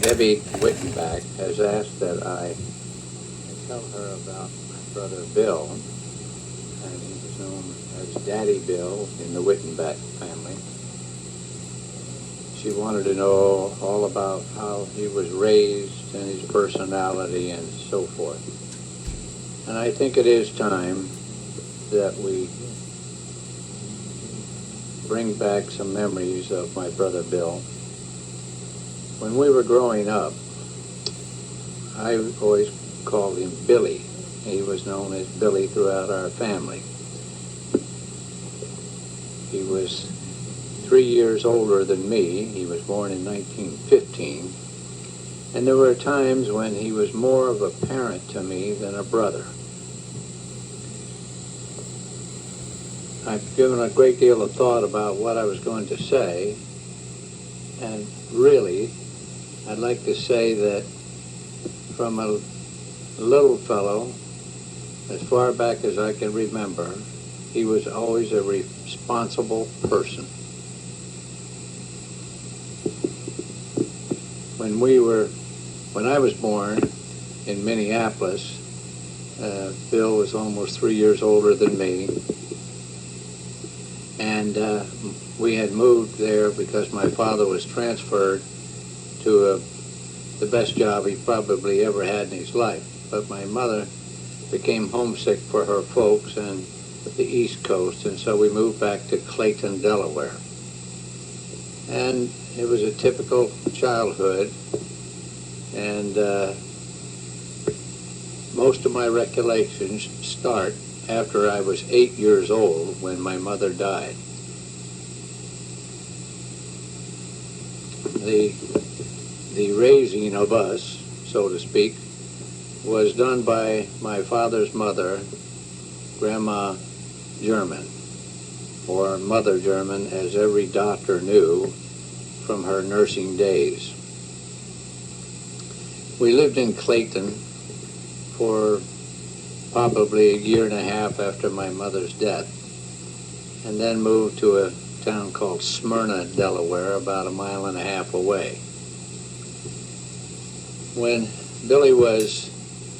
Debbie Wittenbach has asked that I tell her about my brother Bill, and he was known as Daddy Bill in the Wittenbach family. She wanted to know all about how he was raised and his personality and so forth. And I think it is time that we bring back some memories of my brother Bill. When we were growing up, I always called him Billy. He was known as Billy throughout our family. He was 3 years older than me. He was born in 1915. And there were times when he was more of a parent to me than a brother. I've given a great deal of thought about what I was going to say, and really, I'd like to say that from a little fellow, as far back as I can remember, he was always a responsible person. When I was born in Minneapolis, Bill was almost 3 years older than me, and we had moved there because my father was transferred to the best job he probably ever had in his life. But my mother became homesick for her folks and the East Coast, and so we moved back to Clayton, Delaware. And it was a typical childhood, and most of my recollections start after I was 8 years old when my mother died. The raising of us, so to speak, was done by my father's mother, Grandma Jerman, or Mother Jerman, as every doctor knew from her nursing days. We lived in Clayton for probably a year and a half after my mother's death, and then moved to a town called Smyrna, Delaware, about a mile and a half away. When Billy was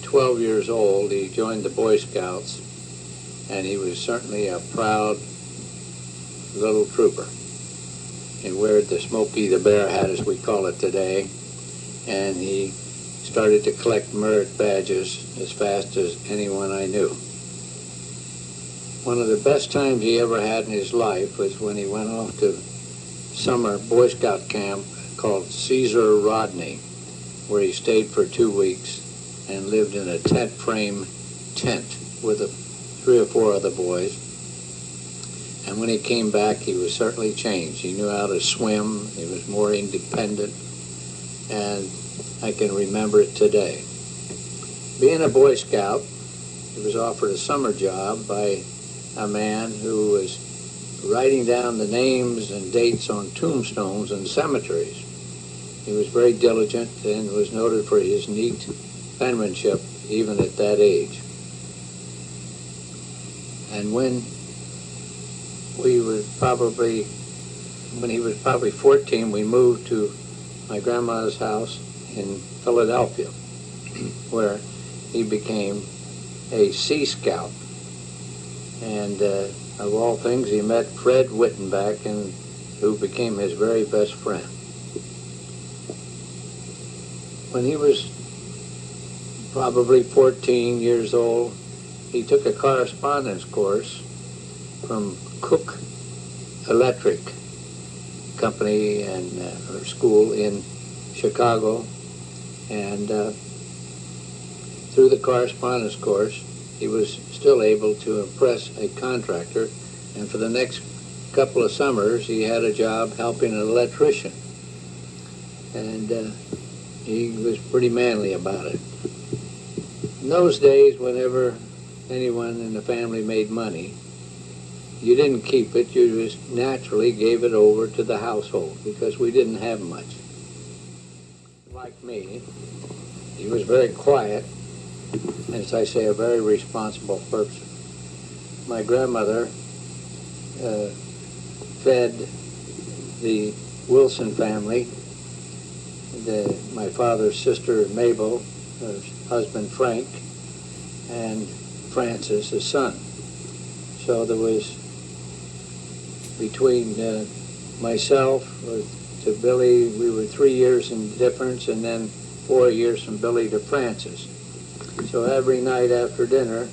12 years old, he joined the Boy Scouts, and he was certainly a proud little trooper. He wore the Smokey the Bear hat, as we call it today, and he started to collect merit badges as fast as anyone I knew. One of the best times he ever had in his life was when he went off to summer Boy Scout camp called Caesar Rodney, where he stayed for 2 weeks and lived in a tent frame tent with 3 or 4 other boys. And when he came back, he was certainly changed. He knew how to swim, he was more independent, and I can remember it today. Being a Boy Scout, he was offered a summer job by a man who was writing down the names and dates on tombstones and cemeteries. He was very diligent and was noted for his neat penmanship even at that age. And when he was probably 14, we moved to my grandma's house in Philadelphia, where he became a Sea Scout. And of all things, he met Fred Wittenbach, who became his very best friend. When he was probably 14 years old, he took a correspondence course from Cook Electric Company and or school in Chicago, and through the correspondence course, he was still able to impress a contractor, and for the next couple of summers, he had a job helping an electrician, and he was pretty manly about it. In those days, whenever anyone in the family made money, you didn't keep it, you just naturally gave it over to the household because we didn't have much. Like me, he was very quiet, as I say, a very responsible person. My grandmother fed the Wilson family my father's sister Mabel, her husband Frank, and Francis, his son. So there was, between myself to Billy, we were 3 years in difference, and then 4 years from Billy to Francis. So every night after dinner,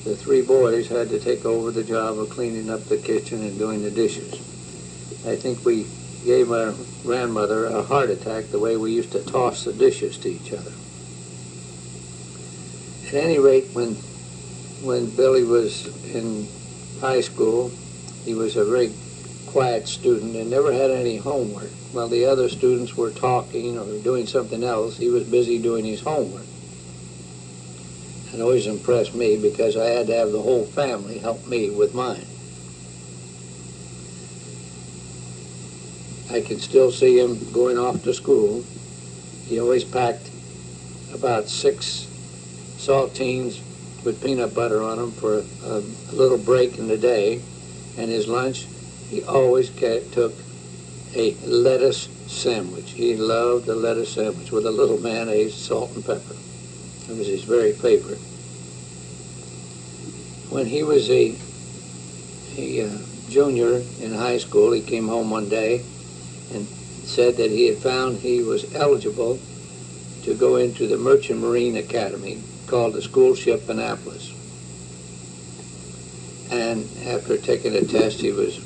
the three boys had to take over the job of cleaning up the kitchen and doing the dishes. I think we gave our grandmother a heart attack the way we used to toss the dishes to each other. At any rate, when Billy was in high school, he was a very quiet student and never had any homework. While the other students were talking or doing something else, he was busy doing his homework. It always impressed me because I had to have the whole family help me with mine. I can still see him going off to school. He always packed about 6 saltines with peanut butter on them for a little break in the day, and his lunch, he always took a lettuce sandwich. He loved the lettuce sandwich with a little mayonnaise, salt, and pepper. It was his very favorite. When he was a junior in high school, he came home one day and said that he had found he was eligible to go into the Merchant Marine Academy called the School Ship Annapolis. And after taking a test, he was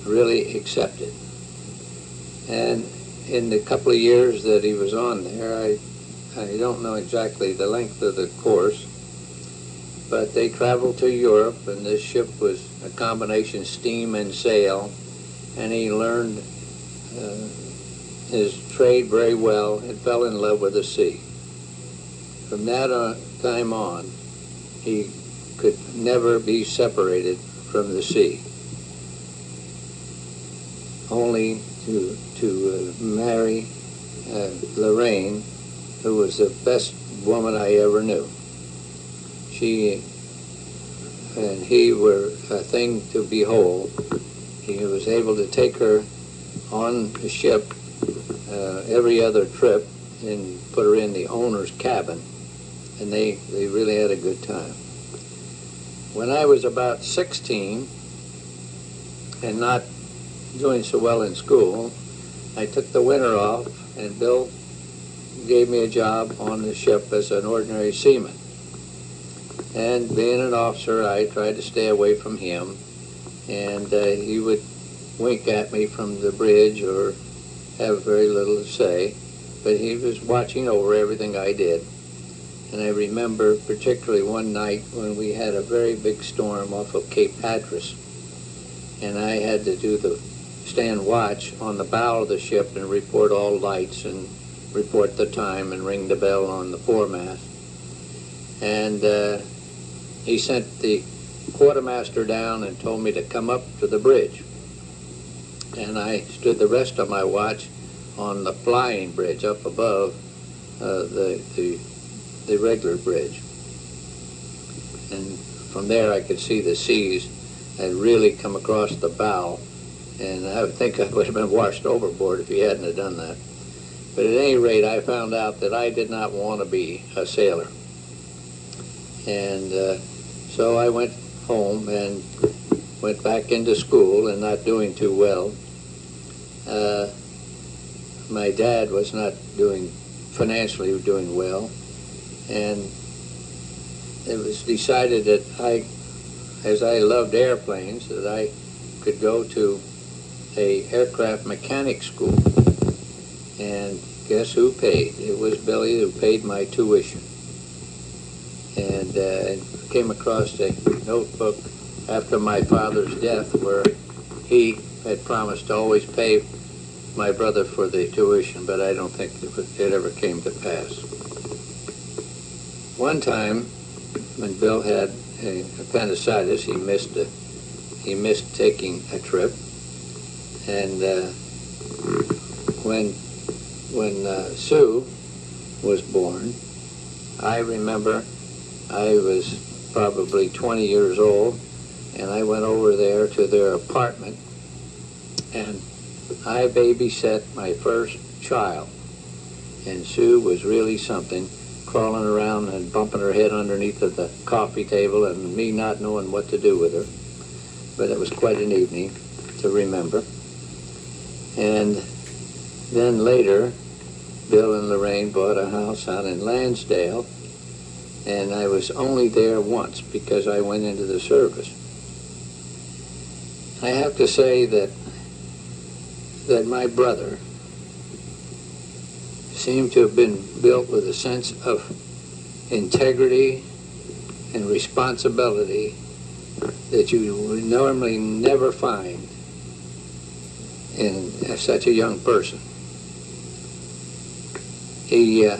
really accepted. And in the couple of years that he was on there, I don't know exactly the length of the course, but they traveled to Europe, and this ship was a combination steam and sail, and he learned his trade very well and fell in love with the sea. From that time on, he could never be separated from the sea. Only to marry Lorraine, who was the best woman I ever knew. She and he were a thing to behold. He was able to take her on the ship every other trip and put her in the owner's cabin, and they really had a good time. When I was about 16 and not doing so well in school, I took the winter off, and Bill gave me a job on the ship as an ordinary seaman. And being an officer, I tried to stay away from him, and he would wink at me from the bridge or have very little to say, but he was watching over everything I did. And I remember particularly one night when we had a very big storm off of Cape Hatteras, and I had to stand watch on the bow of the ship and report all lights and report the time and ring the bell on the foremast. And he sent the quartermaster down and told me to come up to the bridge. And I stood the rest of my watch on the flying bridge up above the regular bridge. And from there I could see the seas had really come across the bow, and I think I would have been washed overboard if he hadn't have done that. But at any rate, I found out that I did not want to be a sailor. And so I went home and went back into school, and not doing too well. My dad was not financially doing well, and it was decided that as I loved airplanes, that I could go to a aircraft mechanic school. And guess who paid? It was Billy who paid my tuition. And I came across a notebook after my father's death where he had promised to always pay my brother for the tuition, but I don't think it ever came to pass. One time, when Bill had appendicitis, he missed taking a trip, and when Sue was born, I remember I was probably 20 years old, and I went over there to their apartment, and I babysat my first child. And Sue was really something, crawling around and bumping her head underneath of the coffee table, and me not knowing what to do with her. But it was quite an evening to remember. And then later, Bill and Lorraine bought a house out in Lansdale, and I was only there once because I went into the service. I have to say that my brother seemed to have been built with a sense of integrity and responsibility that you would normally never find in such a young person. He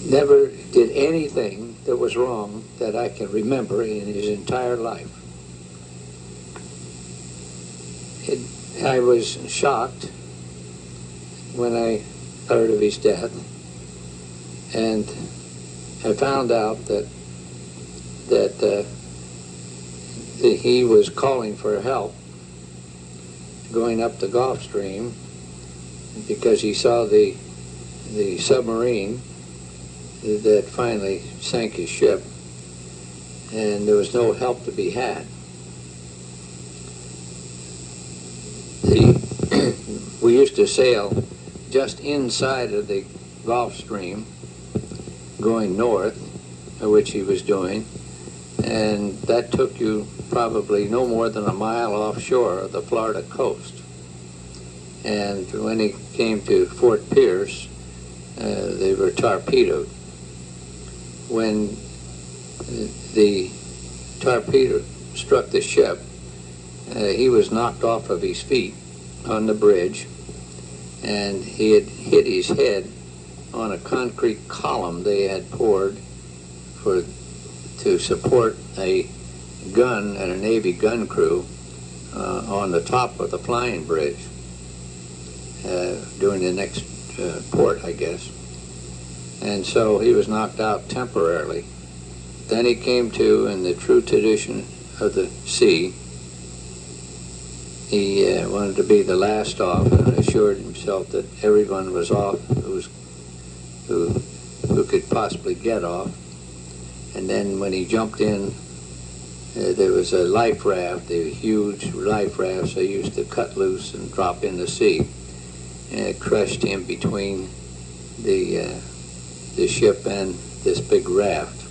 never did anything that was wrong that I can remember in his entire life. I was shocked when I heard of his death, and I found out that he was calling for help going up the Gulf Stream because he saw the submarine that finally sank his ship, and there was no help to be had. We used to sail just inside of the Gulf Stream going north, which he was doing, and that took you probably no more than a mile offshore of the Florida coast. And when he came to Fort Pierce, they were torpedoed. When the torpedo struck the ship, he was knocked off of his feet on the bridge, and he had hit his head on a concrete column they had poured to support a gun and a Navy gun crew on the top of the flying bridge during the next port, I guess. And so he was knocked out temporarily. Then he came to, in the true tradition of the sea, he wanted to be the last off and assured himself that everyone was off who could possibly get off. And then when he jumped in, there was a life raft, a huge life rafts they used to cut loose and drop in the sea. And it crushed him between the ship and this big raft.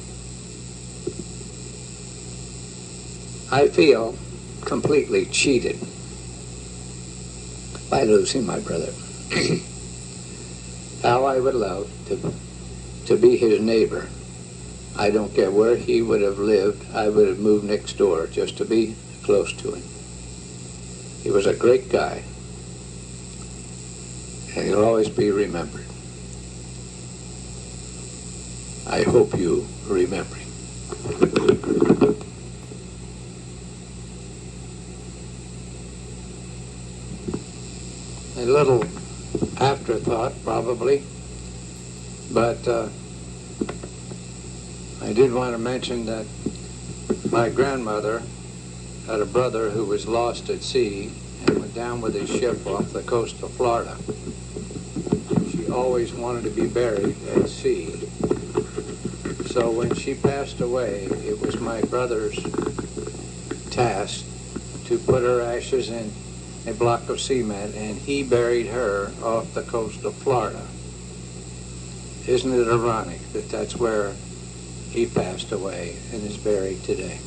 I feel completely cheated by losing my brother. How I would love to be his neighbor. I don't care where he would have lived. I would have moved next door just to be close to him. He was a great guy, and he'll always be remembered. I hope you remember him. A little afterthought, probably, but I did want to mention that my grandmother had a brother who was lost at sea and went down with his ship off the coast of Florida. She always wanted to be buried at sea. So when she passed away, it was my brother's task to put her ashes in a block of cement, and he buried her off the coast of Florida. Isn't it ironic that that's where he passed away and is buried today?